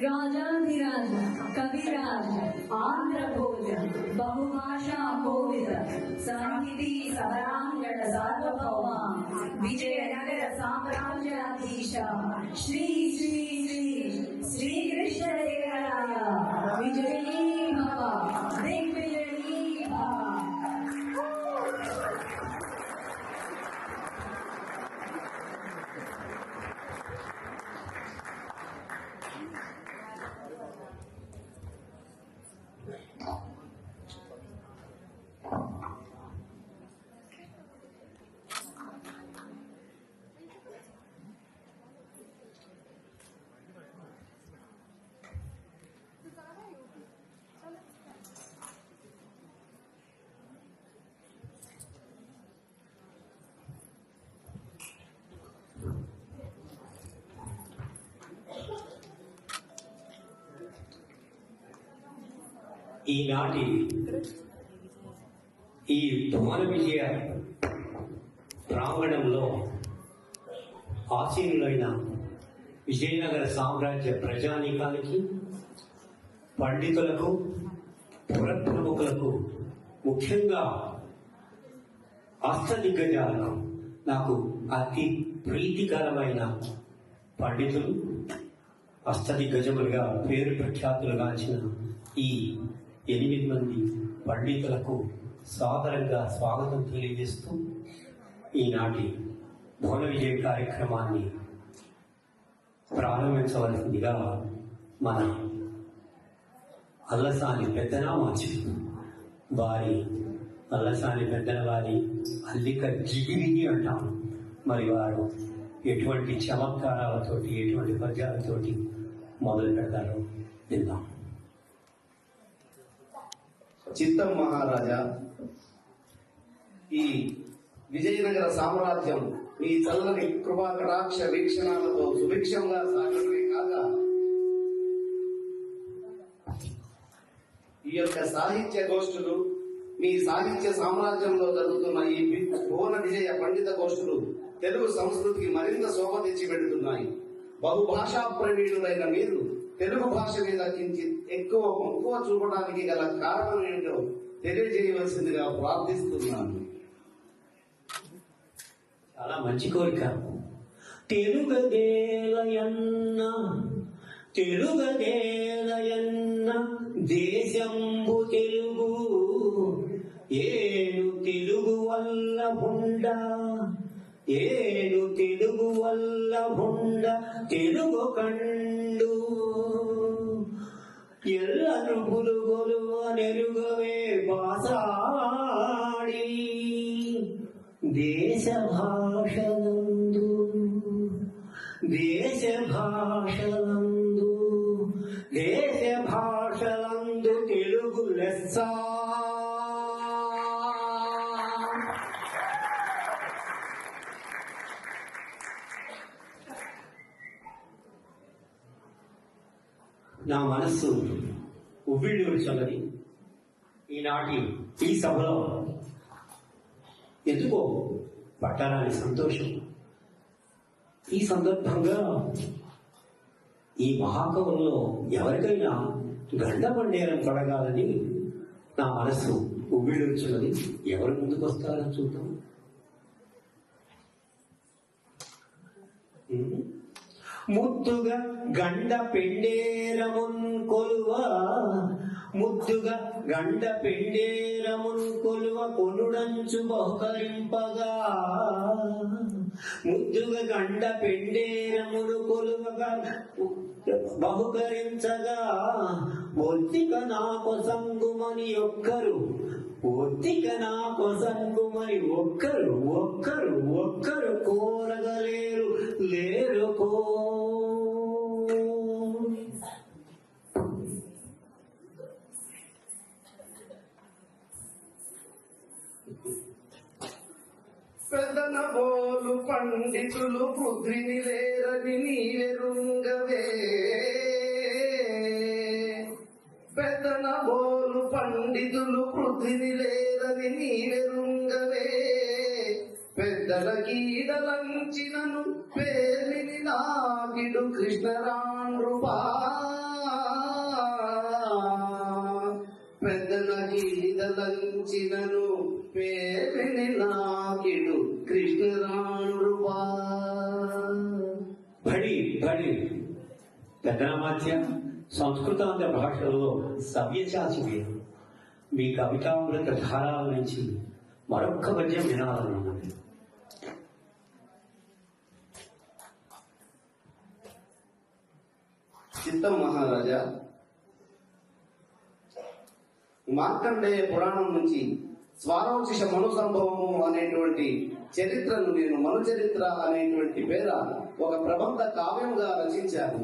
राजाधिराज कविराज आंध्र भोज बहुभाषा कोविद सन्निधि सबरांगण सार्वभौम विजयनगर साम्राज्याधीश श्री श्री श्री श्री कृष्णदेवराय विजयी भव दिग्विजयी भव। ఈనాటి ఈ భువన విజయ ప్రాంగణంలో ఆసీనులైన విజయనగర సామ్రాజ్య ప్రజానీకానికి, పండితులకు, పురప్రముఖులకు, ముఖ్యంగా అష్టదిగ్గజాలకు, నాకు అతి ప్రీతికరమైన పండితులు, అష్టదిగ్గజములుగా పేరు ప్రఖ్యాతులుగాంచిన ఈ 8 మంది పండితులకు సాదరంగా స్వాగతం తెలియజేస్తూ ఈనాటి భువన విజయ కార్యక్రమాన్ని ప్రారంభించవలసిందిగా మన అల్లసాని పెద్దనామాచి వారి అల్లసాని పెద్దన వారి అల్లిక జిగిరిగి అంటాం. మరి వారు ఎటువంటి చమత్కారాలతోటి, ఎటువంటి పద్యాలతోటి మొదలు పెడతారో విందాం. చిత్తం మహారాజా, ఈ విజయనగర సామ్రాజ్యం మీ చల్లని కృపాకటాక్ష వీక్షణాలతో సుభిక్షంగా సాగడమే కాక ఈ యొక్క సాహిత్య గోష్ఠులు, మీ సాహిత్య సామ్రాజ్యంలో జరుగుతున్న ఈ భువన విజయ పండిత గోష్ఠులు తెలుగు సంస్కృతికి మరింత శోభ తెచ్చి పెడుతున్నాయి. బహుభాషా ప్రవీణులైన మీరు తెలుగు భాష మీద కించిత్ ఎక్కువ మక్కువ చూపడానికి గల కారణం ఏంటో తెలియజేయవలసిందిగా ప్రార్థిస్తున్నాను. చాలా మంచి కోరిక. తెలుగదేలయన్న దేశంబు తెలుగు, ఏను తెలుగు వల్ల భుండ, ఏను తెలుగు వల్ల భుండ తెలుగు కండు, ఎల్లను పులుగొలువ నెరుగవే బాసాడి, దేశ భాషలందు తెలుగు లెస్స. నా మనస్సు ఉవ్విళ్ళూరుచున్నది ఈనాటి ఈ సభలో. ఎందుకో పట్టరాని సంతోషం. ఈ సందర్భంగా ఈ మహాకవుల్లో ఎవరికైనా గండమండేరం తొడగాలని నా మనస్సు ఉవ్విళ్ళూరుచున్నది. ఎవరు ముందుకు వస్తారో చూద్దాం. ముద్దుగా గండ పెండేరమున్ కొలువ, ముద్దుగా గండ పెండేరమున్ కొలువ కొనుడంచు బహుకరింపగా, ముద్దుగా గండ పెండేరమును కొలువగా బహుకరించగా, ఒత్తిక నా కొసంగుమని ఒక్కరు, ఒత్తిక నా కొసంగుమని ఒక్కరు ఒక్కరు ఒక్కరు కోరగలేరు లేరుకో. పెదనబోలు పండితులు బుద్ధిని లేరని నీవెరుంగవే, పండితులు పృథ్విని లేరని నీవెరుంగవే పెద్దల గీడలంచినను పేరిని నాగిడు కృష్ణరాండ్రుపా పెద్దల గీడలంచినను పేరిని నాగిడు కృష్ణరాండ్రుపా. బడి బడి పెద్దనామాత్య సంస్కృతాంధ్ర భాషలో సవ్యచాచి వేరు. మీ కవితామృత ధారాల నుంచి మరొక్క పద్యం వినాలనున్నది. చిత్తం మహారాజా, మార్కండేయ పురాణం నుంచి స్వారోచిష మను సంభవము అనేటువంటి చరిత్రను నేను మను చరిత్ర అనేటువంటి పేర ఒక ప్రబంధ కావ్యంగా రచించాను.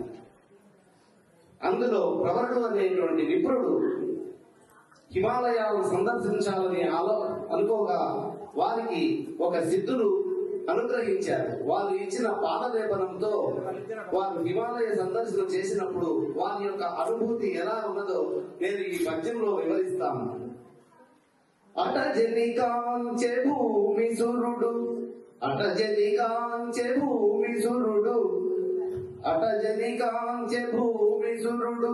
అందులో ప్రవరుడు అనేటువంటి విప్రుడు హిమాలయాలను సందర్శించాలని అనుకోగా వారికి ఒక సిద్ధులు అనుగ్రహించారు. వారు ఇచ్చిన పాదలేపనంతో వారు హిమాలయ సందర్శన చేసినప్పుడు వారి యొక్క అనుభూతి ఎలా ఉన్నదో నేను ఈ పద్యంలో వివరిస్తాను. అటజని కాంచె భూమి సురుడు, అటజని కాంచె భూమి సురుడు, అటజని కాంచె భూమి సురుడు,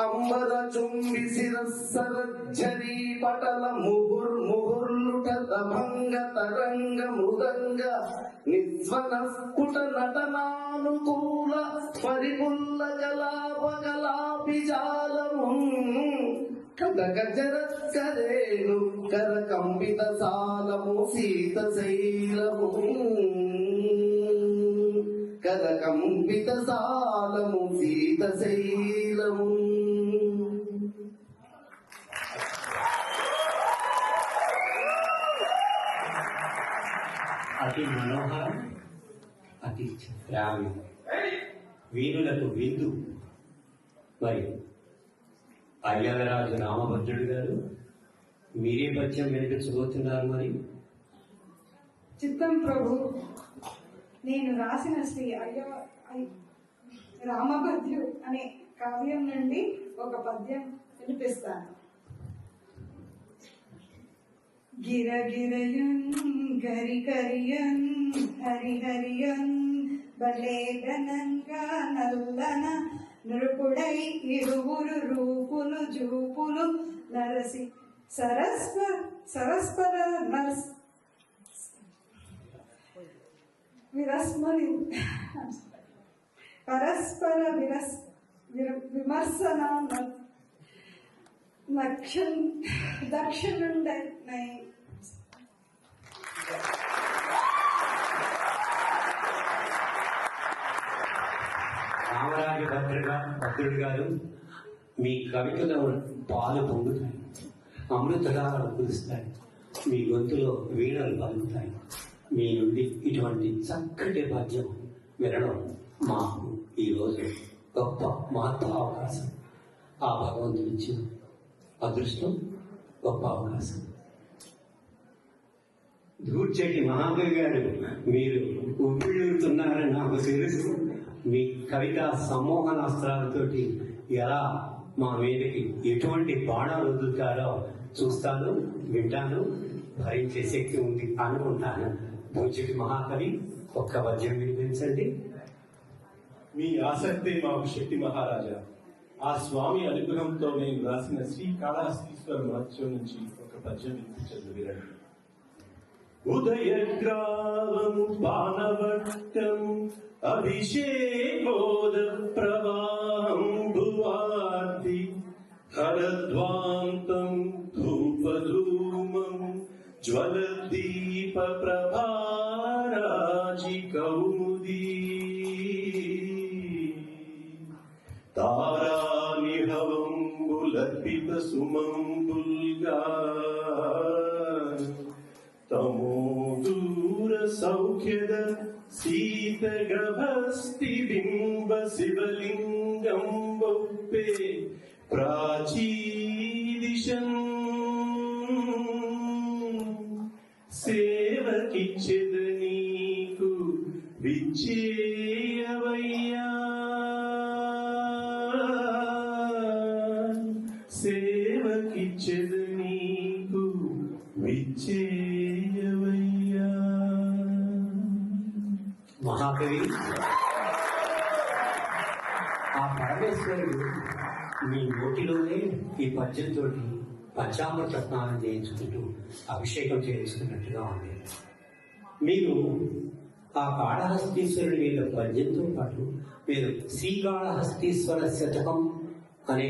అంబర చుంబి శిరస్సరజ్జరి పటల ముహుర్లుట తభంగ తరంగ మృదంగ నిస్వన స్ఫుట నటనానుకూల పరిపుల్ల కలాపి జాలము కదగజరత్కరేణు కర కంపిత సాలము సీత శైలము కర కంపిత సాలము సీత శైలము. అతి మనోహరం, అతి శ్రావ్యం, వీరులకు విందు. మరి అయ్యలరాజు రామభద్రుడు గారు మీరే పద్యం వినిపించబోతున్నారు. మరి చిత్తం ప్రభు, నేను రాసిన శ్రీ రామభద్రు అనే కావ్యం నుండి ఒక పద్యం వినిపిస్తాను. గిరగిరయన్ గరికరియన్ హరిహరియన్ బలేగనంగా నల్లన నృపుడై ఇరువురు రూపులు జూపులు నరసి సరస్పర విరస్మని పరస్పర విమర్శన దక్షిణుండై రామరాజు భద్రుడు గారు మీ కవితలో పాలు పొందుతాయి, అమృతగాలు కురుస్తాయి, మీ గొంతులో వీణలు పలుకుతాయి. మీ నుండి ఇటువంటి చక్కటి పద్యం వినడం మాకు ఈరోజు గొప్ప మహత్వ అవకాశం. ఆ భగవంతుడి ఇచ్చిన అదృష్టం, గొప్ప అవకాశం. దూర్చేటి మహాకవి గారు మీరు ఉప్పిడుతున్నారని నాకు తెలుసు. మీ కవితా సమ్మోహనాస్త్రాలతోటి ఎలా మా మీదకి ఎటువంటి బాణాలు వదులుతారో చూస్తాను, వింటాను, భరించే శక్తి ఉంది అనుకుంటాను. దూర్చేటి మహాకవి ఒక్క పద్యం వినిపించండి. మీ ఆసక్తే మాకు శక్తి మహారాజా. ఆ స్వామి అనుగ్రహంతో నేను రాసిన శ్రీకాళహస్తీశ్వర మహత్యం నుంచి ఒక పద్యం వినిపించదు వినండి. ఉదయగ్రావము పానవట్టం అభిషేకోద ప్రవాహం భువార్తి హరద్వాంతం ధూపధూమం జ్వలదీప ప్రభారాజి కౌముదీ తారానిహవంబులర్పిత సుమంబుల్గా తమోదూర సౌఖ్యద శీతగభస్తి బింబ శివలింగం బొప్పే ప్రాచీదిశం సేవకిచ్చెద నీకు విచ్చేయవయ్యా సేవకిచ్చెద మహాకవి, ఆ పరమేశ్వరుడు మీ నోటిలోనే ఈ పద్యంతో పంచామృత స్నానం చేయించుకుంటూ అభిషేకం చేయించుకున్నట్టుగా ఉంది. మీరు ఆ కాళహస్తీశ్వరుడి మీద పద్యంతో పాటు మీరు శ్రీకాళహస్తీశ్వర శతకం అనే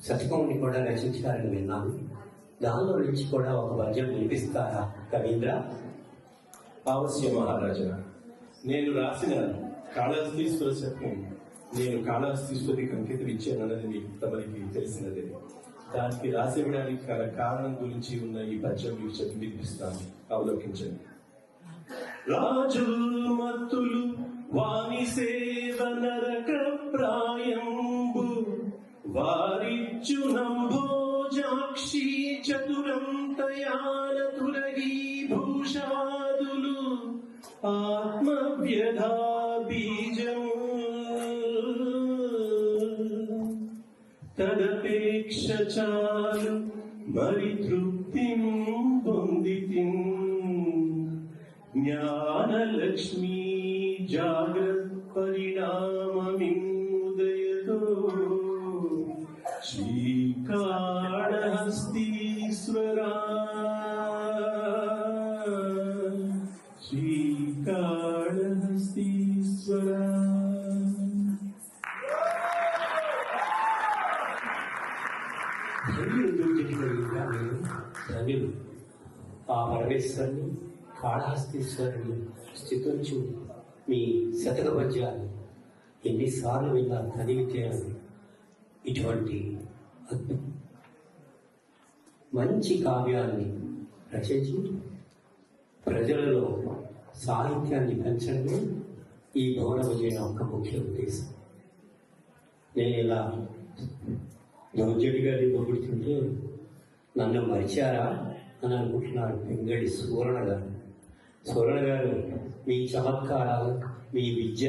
శతకంని కూడా రచించారని విన్నాను. దానిలో నుంచి కూడా ఒక పద్యం వినిపిస్తారా కవీంద్ర? అవశ్య మహారాజా. నేను రాసిన కాళహస్తీశ్వర శతకం నేను కాళహస్తీశ్వరికి అంకితం ఇచ్చానన్నది మీకు తమరికి తెలిసినదే. దానికి రాసివ్వడానికి గల కారణం గురించి ఉన్న ఈ పద్యం మీకు చెప్పి వినిపిస్తాను, అవలోకించండి. రాజుమత్తులు వాణి సేవ నరక ప్రాయంబు వారిచ్చు నంభోజాక్షి చతురంతయాన తులగీ భూషాదులు ఆత్మవ్యధా బీజము తదపేక్ష చాలు మరి తృప్తిం పొందితిం జ్ఞానలక్ష్మీ జాగ్రత్త పరిణామమిముదయతో శ్రీకాళహస్తీశ్వరా శ్రీకాళహస్తీశ్వరా. ధన్యులు. ఆ పరమేశ్వరుని కాళహస్తీశ్వరుని స్థితించు మీ శతక పద్యాలు ఎన్నిసార్లు విన్నా చదివితే ఇటువంటి మంచి కావ్యాన్ని రచించి ప్రజలలో సాహిత్యాన్ని పెంచడమే ఈ భవన విజయం యొక్క ముఖ్య ఉద్దేశం. నేను ఇలా దౌర్జటి గారిని పొగుడుతుంటే నన్ను మరిచారా అని అనుకుంటున్నారు పెంగడి సువర్ణ గారు. సువర్ణ గారు మీ చమత్కారాలు, మీ విద్య,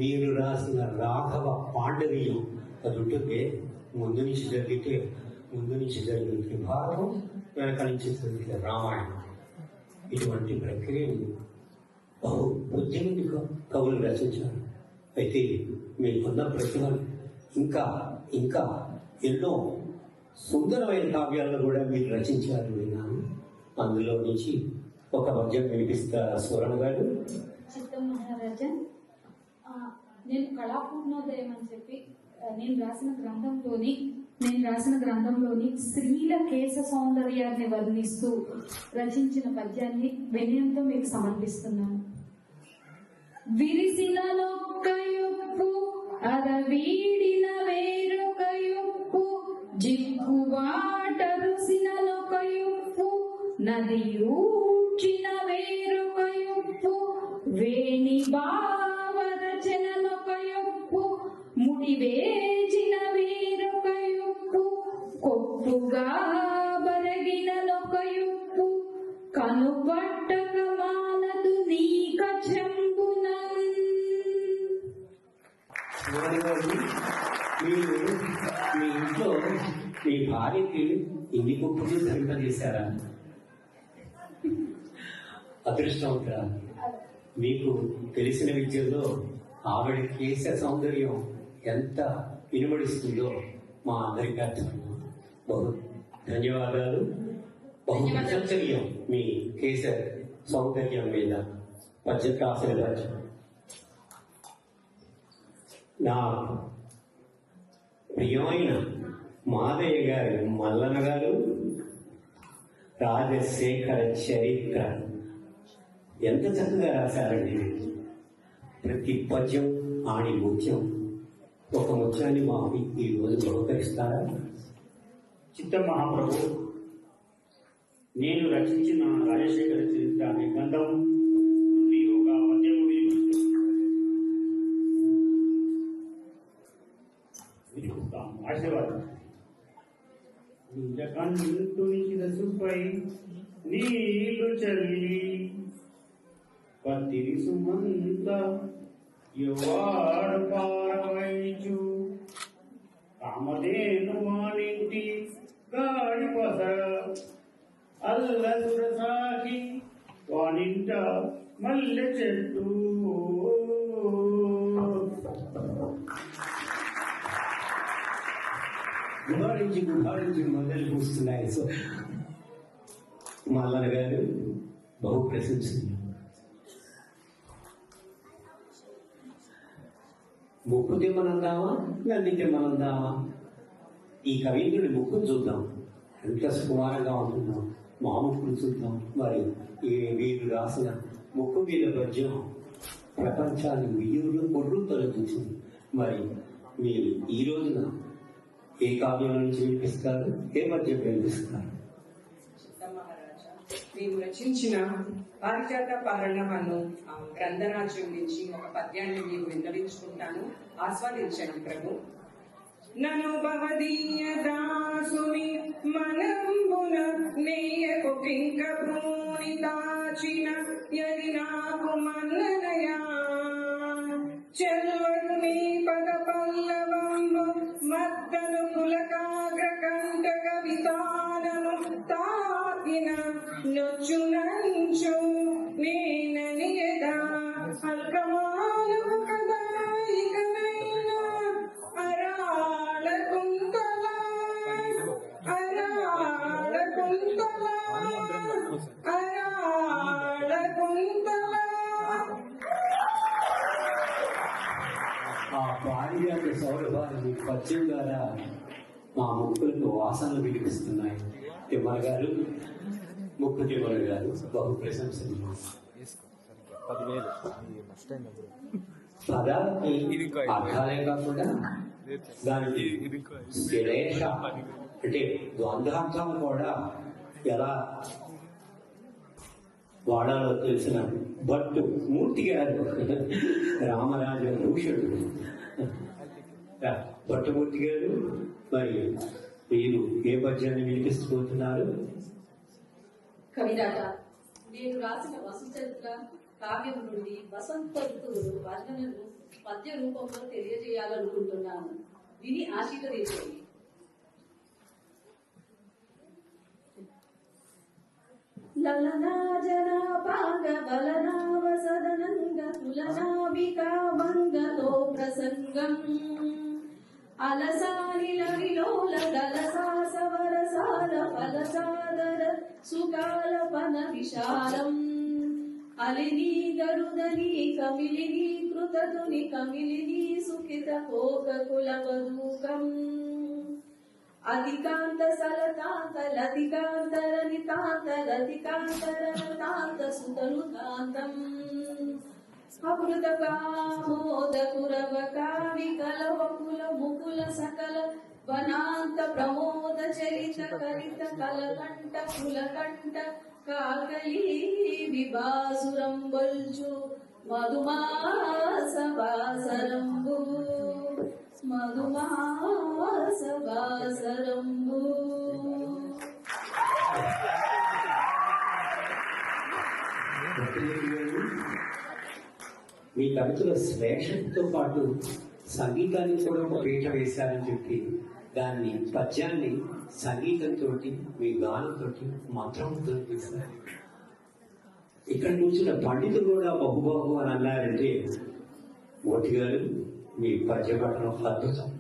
మీరు రాసిన రాఘవ పాండవీయం అది ఉంటుంటే ముందు నుంచి జరిగితే భారతం, వెనక నుంచి జరిగితే రామాయణం. ఇటువంటి ప్రక్రియను బహు బుద్ధిమంది కవులు రచించారు. అయితే మీకున్న ప్రతిభను ఇంకా ఇంకా ఎన్నో సుందరమైన కావ్యాలను కూడా మీరు రచించారు విన్నాను. అందులో నుంచి ఒక పద్యం వినిపిస్తారా సువర్ణ గారు? చిత్తం మహారాజా, నేను కళాపూర్ణోదయం అని చెప్పి నేను రాసిన గ్రంథంలోని స్త్రీల కేశ సౌందర్యాన్ని వర్ణిస్తూ రచించిన పద్యాన్ని వినయంతో మీకు సమర్పిస్తున్నాను. విరిసినొక్కయొప్పు అరవీడిన వేరొకయొప్పు జిగ్గుబాటరుసినొకయొప్పు నదియూడ్చిన వేరొకయొప్పు వేణి భావరచనలొకయొప్పు ముడివేచిన వేరొకయొప్పు కొప్పుగా బరగినలొకయొప్పు కనుబట్టక మానదు నీక చెంబునన్. మీరు మీ ఇంట్లో మీ భార్యకి ఇన్ని కుప్పలు ధరింపజేశారా? అదృష్టవంతురా. మీకు తెలిసిన విద్యలో ఆవిడ కేశ సౌందర్యం ఎంత వినుమడిస్తుందో మా అందరికీ అర్థం. బహు ధన్యవాదాలు. బహు ప్రశంసనీయం మీ కేశ సౌందర్యం మీద పద్యం రాసిన పద్యం. నా ప్రియమైన మాదయ్య గారు మల్లన్న గారు రాజశేఖర చరిత్ర ఎంత చక్కగా రాశారండి. ప్రతి పద్యం ఆడి ముత్యం. ఒక ముత్యాన్ని మాకు ఈ రోజు బహుకరిస్తారా? చిత్తం మహాప్రభు, నేను రచించిన రాజశేఖర చరిత్ర అనే గ్రంథం నుండి ఒక పద్యం వినిపిస్తాను. ఆశీర్వాదం. కంటుని శిరసుపై నీళ్లు చల్లి పత్తిరి సుమంత యువాడు పారవైచు కామధేను వానింటి గాడి పస అల్ల సురసాకి వానింట మల్లె చెట్టు గుబారించి మొదలు కూస్తున్నాయి. సో మల్లన్న గారు బహు ప్రశంసనీయం. ముక్కు తిమ్మనందామా, గంది తిమ్మనందామా? ఈ కవీంద్రుడి ముక్కు చూద్దాం, ఎంత సుమారుగా ఉంటుందో. మా ముక్కులు చూద్దాం. మరి వీరు రాసిన ముక్కు మీద పద్యం ప్రపంచాన్ని ఉయ్యూరు పొర్రు తొలగించింది. మరి మీరు ఈ రోజున ఏ కావ్యం నుంచి వినిపిస్తారు, ఏ పద్యం వినిపిస్తారు? మహారాజా, మేము రచించిన పారిజాత పారణమను గ్రంథరాజ్యం నుంచి ఒక పద్యాన్ని మీకు విన్నవించుకుంటాను, ఆస్వాదించండి ప్రభు. నను భవదీయ దాసుని మనంబున నేయకు కింక భూని దాచిన యది నాకు మన్ననయా చెల్వరు నీ పద పల్లవంబు మద్దను కులకాగ్ర కంట కవితానము తాకిన నొచ్చునంచు నేనని యదా అల్కమాను కదా ఇకనైనా అరాళ కుంతల అరాళ కుంతల అరాళ కుంతల. ఆ పారిజాత సౌరభాన్ని పద్యం ద్వారా మా ముక్కులకు వాసనలు వినిపిస్తున్నాయి. తిమ్మల గారు, ముక్కు తిమ్మల గారు బహు ప్రశంసనీయం. పదాలకి అర్థాలే కాకుండా దానికి శ్లేష అంటే ద్వంద్వార్థాలు కూడా ఎలా వాడాలో తెలిసిన భట్టు మూర్తి గారు, రామరాజ భూషణుడు భట్టమూర్తి గారు, మరి మీరు ఏ పద్యాన్ని వినిపిస్తున్నారు? కవిరాజ, నేను రాసిన వసుచరిత్ర కావ్యం నుండి వసంత ఋతువు వర్ణనను పద్య రూపంలో తెలియజేయాలనుకుంటున్నాను. విని ఆశీర్వదించండి. లలనా జనా పాగ బలనావ సదనంగ తులనావికా మంగతో ప్రసంగం అలసానిల విలోల దలసా సవరసాల ఫలసాదర సుకాలపన విశాలం అలిని గరుదని కమిలిని కృతతుని కమిలిని సుఖిత కోక కులవదూకం అధికాంత సలతాంత లతికాంతరనితాంత రతికాంతరతాంత సుతనుతాంతం అమృత కామోద కురవ కావి కలవకుల ముకుల సకల వనాంత ప్రమోద చరిత కరిత కలకంఠ కులకంఠ కాకలీ విభాసురం బల్చు మధుమాస వాసరంబు మధుమాస వాసరంబు. మీ కవితల శ్లేషంతో పాటు సంగీతాన్ని కూడా ఒక పీట వేశారని చెప్పి దాన్ని పద్యాన్ని సంగీతంతో మీ గానంతో మంత్రంతో వేశారు. ఇక్కడ కూర్చున్న పండితులు కూడా బహుబాహు అని అన్నారంటే మోటి గారు మీ పద్యపట్టణం అద్భుతం,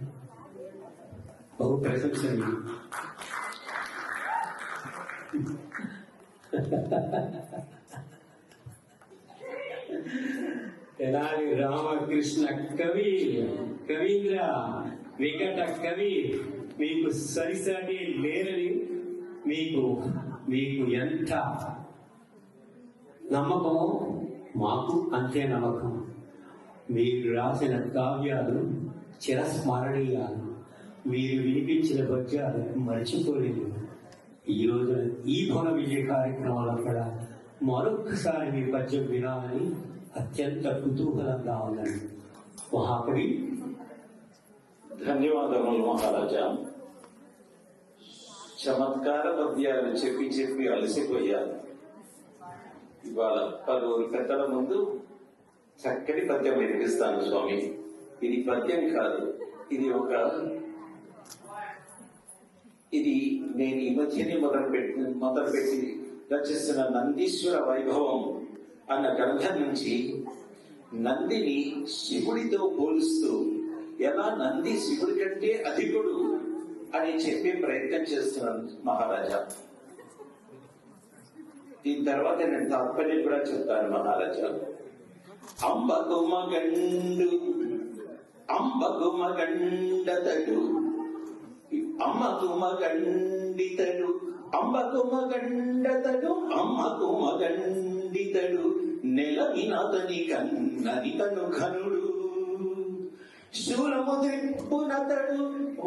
బహు ప్రశంసనీయం. తెనాలి రామకృష్ణ కవి, కవీంద్ర, వికట కవి, మీకు సరిసాటి లేరని మీకు ఎంత నమ్మకమో మాకు అంతే నమ్మకం. మీరు రాసిన కావ్యాలు చిరస్మరణీయాలు, మీరు వినిపించిన పద్యాలు మర్చిపోలేదు. ఈ రోజు ఈ భువన విజయ కార్యక్రమంలో కూడా మరొక్కసారి మీ పద్యం వినాలని అత్యంత కుతూహలంగా ఉందండి. మహాకవి. ధన్యవాదములు మహారాజా. చమత్కార పద్యాలు చెప్పి చెప్పి అలసిపోయారు. ఇవాళ పలువురు పెద్దల ముందు చక్కటి పద్యం వినిపిస్తాను స్వామి. ఇది పద్యం కాదు, ఇది నేను ఈ మధ్యనే మొదలుపెట్టి రచిస్తున్న నందీశ్వర వైభవం అన్న గ్రంథం నుంచి నందిని శివుడితో పోలుస్తూ ఎలా నంది శివుడి కంటే అధికుడు అని చెప్పే ప్రయత్నం చేస్తున్నాను మహారాజా. దీని తర్వాత నేను తాత్పర్యం కూడా చెప్తాను మహారాజా. అంబకు మగండతడు అమ్మకు మగండితడు అమ్మకు మగండతడు అమ్మకు మగండితడు నెలవినతని కన్నని తను ఘనుడు శూలముద్రిప్పునతడు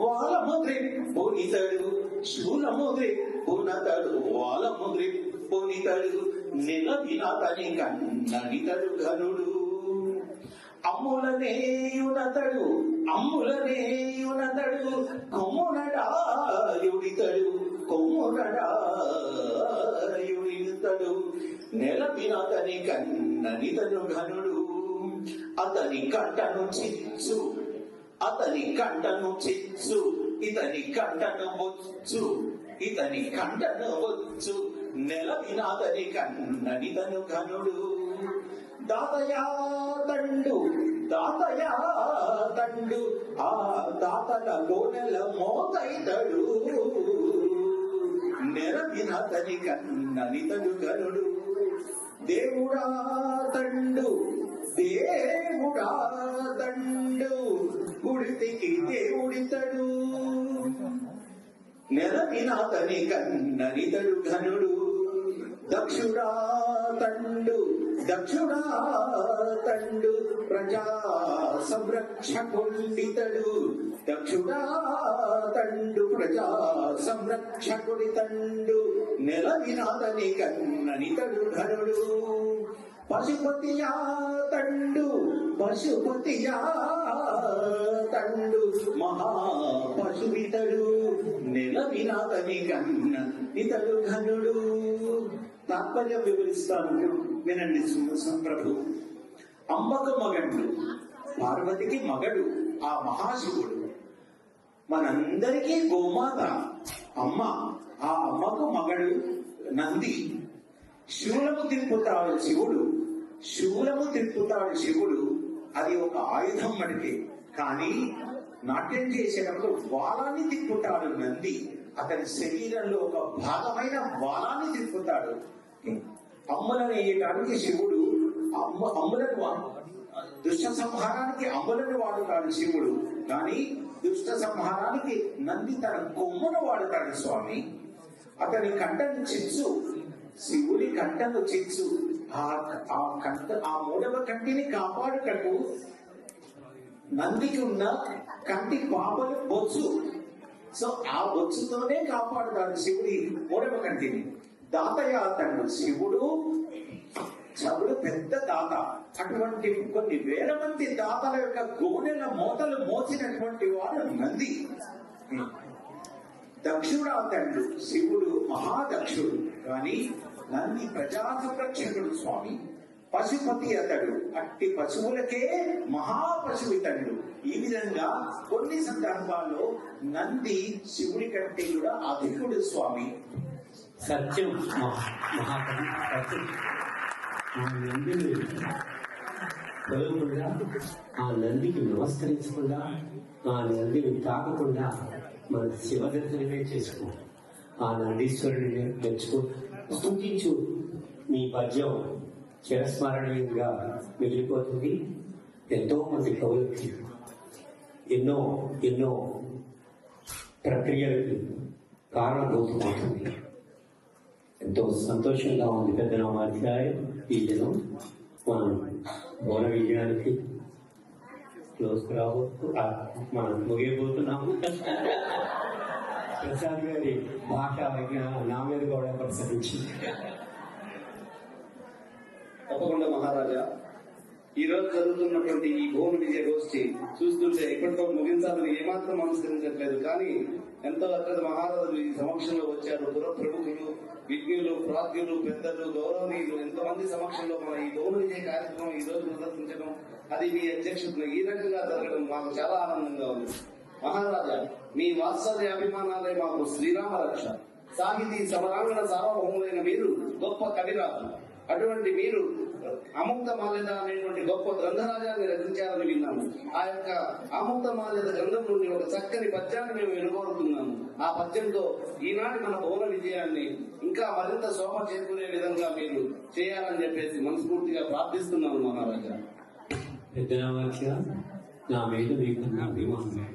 వాలముద్రిప్పునితడు శూలముద్రిప్పునతడు వాలముద్రిప్పునితడు నెలవినతని కన్నని తడు ఘనుడు అమ్ములనేయునతడు కొమ్మునడాయుడితడు నెలపినతని కన్ననితను ఘనుడు అతని కంటను చిచ్చు ఇతని కంటను వచ్చు నెలపినతని కన్ననితను ఘనుడు దాతయా తండు ఆ దాతల గోనెల మోతైతడు నెరపినతని కన్ననితడు గనుడు దేవుడా తండు గుడితికి దేవుడితడు నెరపినతని కన్ననితడు ఘనుడు దక్షుడా తండు ప్రజా సంరక్షకుడితండు నెలవినాదని కన్ననితడు ధనుడు పశుపతియా తండు మహాపశువితడు నెలవినాదని కన్న ఇతడు ఘనుడు. తాత్పర్యం వివరిస్తాను, వినండి ప్రభు. అమ్మకు మగడు, పార్వతికి మగడు ఆ మహాశివుడు. మనందరికీ గోమాత అమ్మ. ఆ అమ్మకు మగడు నంది. శూలము తిప్పుతాడు శివుడు. అది ఒక ఆయుధం మడికే. కానీ నాట్యం చేసేటప్పుడు వాలాన్ని తిప్పుతాడు నంది. అతని శరీరంలో ఒక భాగమైన వాలాన్ని తిప్పుతాడు. అమ్ములను వేయటానికి శివుడు అమ్ములను దుష్ట సంహారానికి అమ్ములను వాడుతాడు శివుడు. కానీ దుష్ట సంహారానికి నంది తన కొమ్మును వాడుతాడు స్వామి. అతని కంటను చిచ్చు, శివుడి కంటను చిచ్చు. ఆ మూడవ కంటిని కాపాడుటకు నందికి ఉన్న కంటి పాపలు బొచ్చు. సో ఆ బొచ్చుతోనే కాపాడుతాడు శివుడి మూడవ కంటిని. దాతయ్య అతడు శివుడు పెద్ద దాత. అటువంటి కొన్ని వేల మంది దాతల యొక్క గోనెల మూటలు మోసినటువంటి వాడు నంది. దక్షుడు అతడు శివుడు మహాదక్షుడు. కానీ నంది ప్రజా సంరక్షకుడు స్వామి. పశుపతి అతడు, అట్టి పశువులకే మహాపశువితడు. ఈ విధంగా కొన్ని సందర్భాల్లో నంది శివుడి కంటే కూడా అధికుడు స్వామి. సత్యం మహాకవి సత్యం. ఆ నందిని కొలవకుండా, ఆ నందికి నమస్కరించకుండా, ఆ నందిని తాకకుండా మన శివ దర్శనమే చేసుకో. ఆ నందీశ్వరుడిని మెచ్చుకో, స్తుతించు. నీ పద్యం చిరస్మరణీయంగా మిగిలిపోతుంది. ఎంతో మంది కవులకి ఎన్నో ఎన్నో ప్రక్రియలకి కారణభూతమవుతుంది. ఎంతో సంతోషంగా ఉంది పెద్ద రామాధ్యాయం. ఈ దినం మనం మౌన విజయానికి క్లోజ్ రావచ్చు, మనం ముగియబోతున్నాము. ప్రసాద్ గారి భాష నా మీద కూడా ప్రసరించింది. తప్పకుండా మహారాజా, ఈ రోజు జరుగుతున్నటువంటి ఈ భువన విజయ గోష్ఠి చూస్తుంటే ఇప్పటితో ముగించాలని ఏమాత్రం అనుసరించట్లేదు. కానీ ఎంతో అత్యంత మహారాజులు ఈ సమక్షంలో వచ్చారు. పురప్రముఖులు, విజ్ఞులు, ప్రాజ్ఞులు, పెద్దలు, గౌరవనీయులు ఎంతమంది సమక్షంలో మన ఈ భువన విజయ కార్యక్రమం ఈ రోజు ప్రదర్శించడం, అది మీ అధ్యక్షతను ఈ రకంగా జరగడం మాకు చాలా ఆనందంగా ఉంది. మహారాజా, మీ వాత్సల్య అభిమానాలే మాకు శ్రీరామ రక్ష. సాహితీ సమరాంగణ సార్వభౌములైన మీరు గొప్ప కవిరాజు. అటువంటి మీరు అముక్త మాల్యద అనేటువంటి గొప్ప గ్రంథరాజాన్ని రచించారని విన్నాము. ఆ యొక్క అముక్త మాల్యద గ్రంథం నుండి ఒక చక్కని పద్యాన్ని మేము వినగోరుతున్నాము. ఆ పద్యంతో ఈనాటి మన భువన విజయాన్ని ఇంకా మరింత శోభ చేకూరే విధంగా మీరు చేయాలని చెప్పేసి మనస్ఫూర్తిగా ప్రార్థిస్తున్నాము మహారాజా. పెద్దవాచ్య నా మీద మీకున్న అభిమానం